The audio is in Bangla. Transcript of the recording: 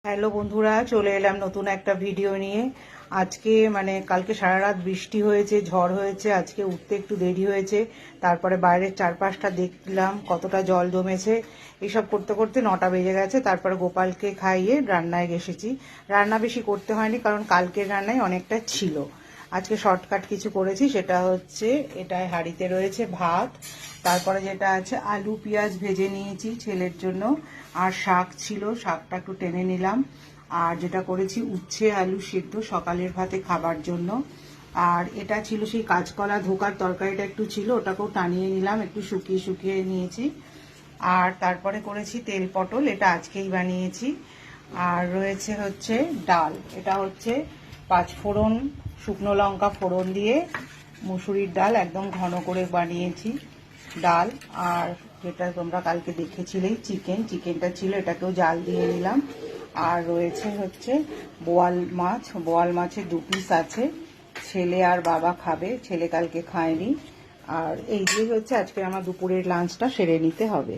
হ্যালো বন্ধুরা, চলে এলাম নতুন একটা ভিডিও নিয়ে। আজকে কালকে সারা রাত বৃষ্টি হয়েছে, ঝড় হয়েছে, আজকে উঠতে একটু দেরি হয়েছে। তারপরে বাইরের চারপাশটা দেখলাম কতটা জল জমেছে। এইসব করতে করতে 9টা বেজে গেছে। তারপরে গোপালকে খাইয়ে রান্নায় এসেছি। রান্না বেশি করতে হয়নি, কারণ কালকের রান্নায় অনেকটা ছিল। আজকে শর্টকাট কিছু করেছি, সেটা হচ্ছে এটায় হাঁড়িতে রয়েছে ভাত, তারপরে যেটা আছে আলু পেঁয়াজ ভেজে নিয়েছি ছেলের জন্য, আর শাক ছিল, শাকটা একটু টেনে নিলাম। আর যেটা করেছি উচ্ছে আলু সিদ্ধ সকালের ভাতে খাবার জন্য। আর এটা ছিল সেই কাঁচকলা ধোকার তরকারিটা একটু ছিল, ওটাকেও টানিয়ে নিলাম, একটু শুকিয়ে শুকিয়ে নিয়েছি। আর তারপরে করেছি তেল পটল, এটা আজকেই বানিয়েছি। আর রয়েছে হচ্ছে ডাল, এটা হচ্ছে 5 ফোড়ন শুকনো লঙ্কা ফোড়ন দিয়ে মুসুরির ডাল, একদম ঘন করে বানিয়েছি ডাল। আর যেটা তোমরা কালকে দেখেছিলেই চিকেনটা ছিল, এটাকেও জাল দিয়ে নিলাম। আর রয়েছে হচ্ছে বোয়াল মাছের 2 পিস আছে, ছেলে আর বাবা খাবে, ছেলে কালকে খায়নি। আর এই দিয়ে হচ্ছে আজকে আমার দুপুরের লাঞ্চটা সেরে নিতে হবে।